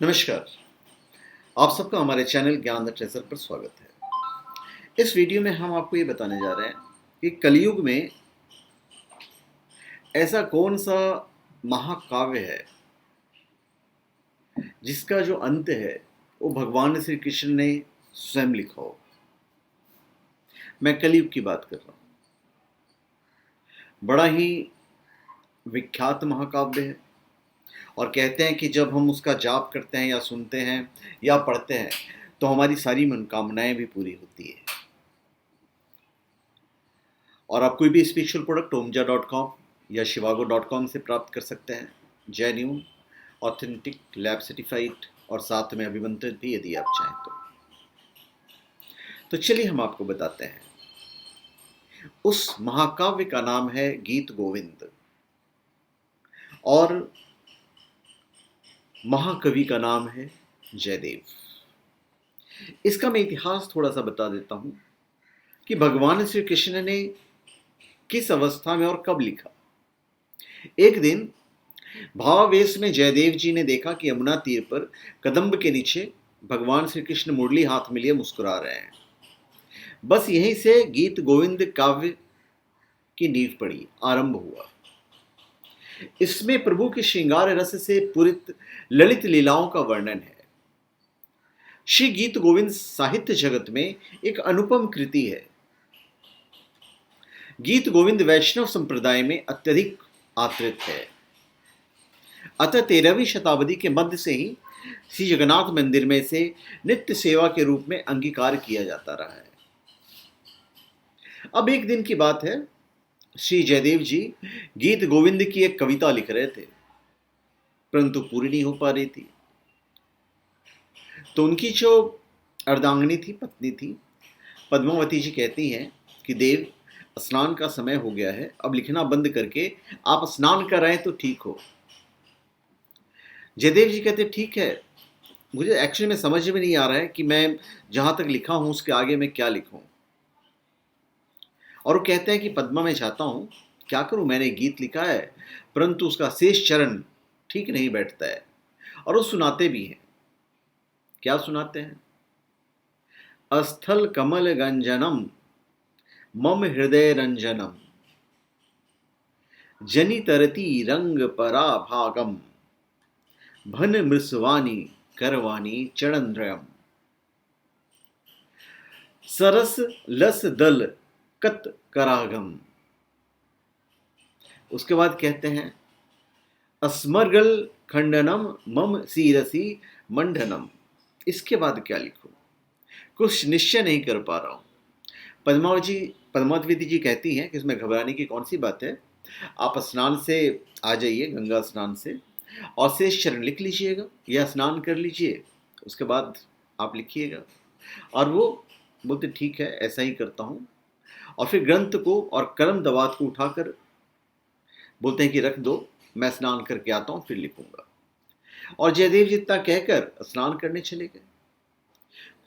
नमस्कार। आप सबका हमारे चैनल ज्ञान द ट्रेजर पर स्वागत है। इस वीडियो में हम आपको ये बताने जा रहे हैं कि कलयुग में ऐसा कौन सा महाकाव्य है जिसका जो अंत है वो भगवान श्री कृष्ण ने स्वयं लिखा हो। मैं कलयुग की बात कर रहा हूँ। बड़ा ही विख्यात महाकाव्य है और कहते हैं कि जब हम उसका जाप करते हैं या सुनते हैं या पढ़ते हैं तो हमारी सारी मनोकामनाएं भी पूरी होती है। और आप कोई भी स्पिरिचुअल प्रोडक्ट omja.com या shivago.com से प्राप्त कर सकते हैं। जेन्युइन, ऑथेंटिक, लैब सर्टिफाइड और साथ में अभिमंत्रित भी यदि आप चाहें तो चलिए हम आपको बताते हैं। उस महाकाव्य का नाम है गीत गोविंद और महाकवि का नाम है जयदेव। इसका मैं इतिहास थोड़ा सा बता देता हूं कि भगवान श्री कृष्ण ने किस अवस्था में और कब लिखा। एक दिन भावावेश में जयदेव जी ने देखा कि यमुना तीर पर कदम्ब के नीचे भगवान श्री कृष्ण मुरली हाथ में लिए मुस्कुरा रहे हैं। बस यहीं से गीत गोविंद काव्य की नींव पड़ी, आरंभ हुआ। इसमें प्रभु के श्रृंगार रस से पूरित ललित लीलाओं का वर्णन है। श्री गीत गोविंद साहित्य जगत में एक अनुपम कृति है। गीत गोविंद वैष्णव संप्रदाय में अत्यधिक आदृत है। अतः 13वीं शताब्दी के मध्य से ही श्री जगन्नाथ मंदिर में से नित्य सेवा के रूप में अंगीकार किया जाता रहा है। अब एक दिन की बात है, श्री जयदेव जी गीत गोविंद की एक कविता लिख रहे थे, परंतु पूरी नहीं हो पा रही थी। तो उनकी जो अर्धांगिनी थी, पत्नी थी, पद्मावती जी कहती हैं कि देव, स्नान का समय हो गया है, अब लिखना बंद करके आप स्नान कर रहे हैं तो ठीक हो। जयदेव जी कहते ठीक है, मुझे एक्चुअली में समझ में नहीं आ रहा है कि मैं जहां तक लिखा हूं उसके आगे मैं क्या लिखूं। और वो कहते हैं कि पद्मा, मैं चाहता हूं, क्या करूं, मैंने गीत लिखा है परंतु उसका शेष चरण ठीक नहीं बैठता है। और वो सुनाते भी हैं। क्या सुनाते हैं? अस्थल कमल गंजनम मम हृदय रंजनम जनि तरती रंग पराभागम भन मृस्वानी करवानी चरणद्रयम सरस लस दल कत करागम। उसके बाद कहते हैं अस्मर्गल खंडनम मम सीरसी मंडनम। इसके बाद क्या लिखूं, कुछ निश्चय नहीं कर पा रहा हूं। पद्मावती जी कहती हैं कि इसमें घबराने की कौन सी बात है, आप स्नान से आ जाइए, गंगा स्नान से, और शेष चरण लिख लीजिएगा या स्नान कर लीजिए, उसके बाद आप लिखिएगा। और वो बोलते ठीक है, ऐसा ही करता हूँ। और फिर ग्रंथ को और कलम दवात को उठाकर बोलते हैं कि रख दो, मैं स्नान करके आता हूँ फिर लिखूंगा। और जयदेव जी इतना कहकर स्नान करने चले गए।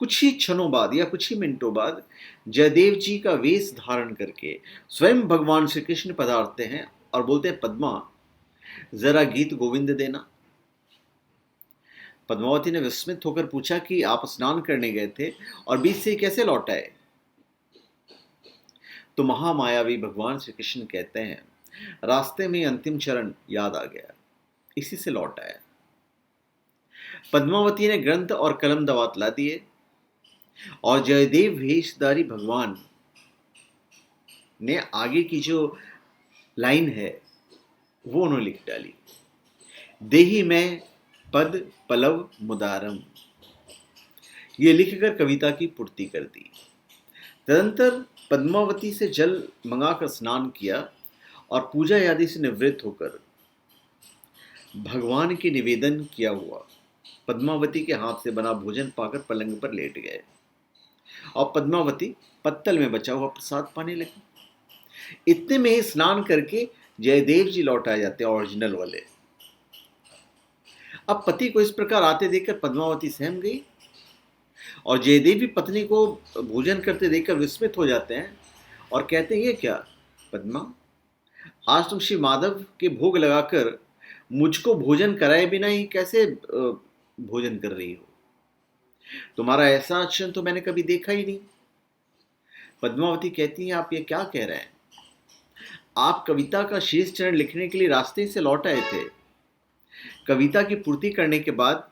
कुछ ही क्षणों बाद या कुछ ही मिनटों बाद जयदेव जी का वेश धारण करके स्वयं भगवान श्री कृष्ण पधारते हैं और बोलते हैं पद्मा, जरा गीत गोविंद देना। पद्मावती ने विस्मित होकर पूछा कि आप स्नान करने गए थे और बीच से कैसे लौट आए? तो महामायावी भगवान श्री कृष्ण कहते हैं, रास्ते में अंतिम चरण याद आ गया, इसी से लौट आया। पद्मावती ने ग्रंथ और कलम दवात ला दिए और जयदेव वेशधारी भगवान ने आगे की जो लाइन है वो उन्होंने लिख डाली, देही में पद पलव मुदारम। ये लिखकर कविता की पूर्ति कर दी। तदंतर पद्मावती से जल मंगाकर स्नान किया और पूजा आदि से निवृत्त होकर भगवान के निवेदन किया हुआ पद्मावती के हाथ से बना भोजन पाकर पलंग पर लेट गए और पद्मावती पत्तल में बचा हुआ प्रसाद पाने लगी। इतने में ही स्नान करके जयदेव जी लौट आ जाते हैं, ओरिजिनल वाले। अब पति को इस प्रकार आते देखकर पद्मावती सहम गई और जयदेव भी पत्नी को भोजन करते देखकर विस्मित हो जाते हैं और कहते हैं, ये क्या पद्मा, आज तुम श्री माधव के भोग लगाकर मुझको भोजन कराए बिना ही कैसे भोजन कर रही हो। तुम्हारा ऐसा आचरण तो मैंने कभी देखा ही नहीं। पद्मावती कहती हैं, आप ये क्या कह रहे हैं? आप कविता का शेष चरण लिखने के लिए रास्ते से लौट आए थे। कविता की पूर्ति करने के बाद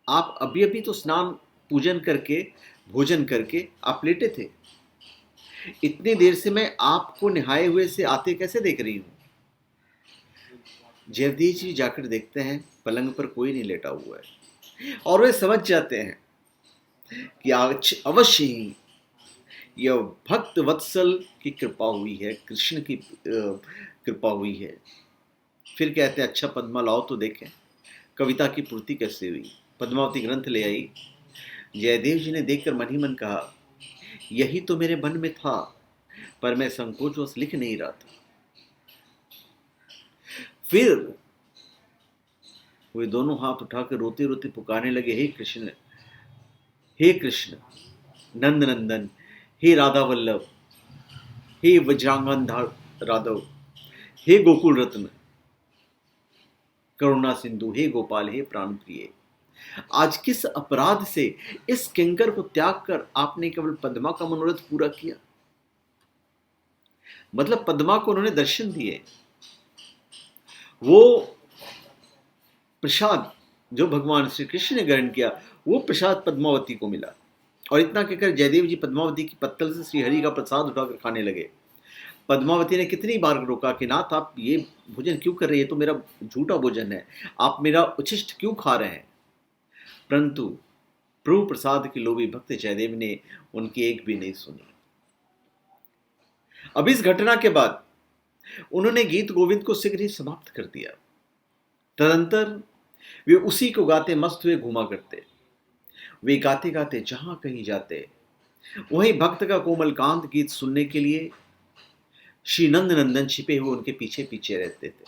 आप अभी अभी तो स्नान पूजन करके भोजन करके आप लेटे थे। इतनी देर से मैं आपको नहाए हुए से आते कैसे देख रही हूं? जयदेव जी जाकर देखते हैं पलंग पर कोई नहीं लेटा हुआ है, और वे समझ जाते हैं कि आज अवश्य ही यह भक्त वत्सल की कृपा हुई है, कृष्ण की कृपा हुई है। फिर कहते हैं, अच्छा पद्मा लाओ तो देखें कविता की पूर्ति कैसे हुई। पद्मावती ग्रंथ ले आई। जयदेव जी ने देखकर मन ही मन कहा, यही तो मेरे मन में था, पर मैं संकोचवश लिख नहीं रहा था। फिर वे दोनों हाथ उठाकर रोते रोते पुकारने लगे, हे कृष्ण, हे कृष्ण नंद नंदन, हे राधा वल्लभ, हे वज्रांगन राधव, हे गोकुल रत्न, करुणा सिंधु, हे गोपाल, हे प्राण प्रिय, आज किस अपराध से इस किंकर को त्याग कर आपने केवल पद्मा का मनोरथ पूरा किया? मतलब पद्मा को उन्होंने दर्शन दिए। वो प्रसाद जो भगवान श्री कृष्ण ने ग्रहण किया, वो प्रसाद पद्मावती को मिला। और इतना कहकर जयदेव जी पद्मावती की पत्तल से श्रीहरि का प्रसाद उठाकर खाने लगे। पद्मावती ने कितनी बार रोका कि नाथ, आप ये भोजन क्यों कर रही है? तो मेरा झूठा भोजन है, आप मेरा उच्छिष्ट क्यों खा रहे हैं? परंतु प्रभु प्रसाद के लोभी भक्त जयदेव ने उनकी एक भी नहीं सुनी। अब इस घटना के बाद उन्होंने गीत गोविंद को शीघ्र ही समाप्त कर दिया। तदंतर वे उसी को गाते मस्त हुए घूमा करते। वे गाते गाते जहां कहीं जाते, वहीं भक्त का कोमलकांत गीत सुनने के लिए श्री नंद नंदन छिपे हुए उनके पीछे पीछे रहते थे।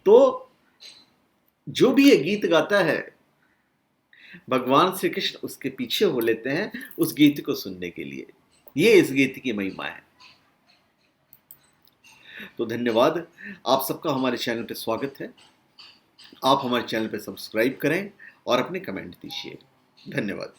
तो जो भी ये गीत गाता है, भगवान श्री कृष्ण उसके पीछे हो लेते हैं उस गीत को सुनने के लिए। ये इस गीत की महिमा है। तो धन्यवाद, आप सबका हमारे चैनल पर स्वागत है। आप हमारे चैनल पर सब्सक्राइब करें और अपने कमेंट दीजिए। धन्यवाद।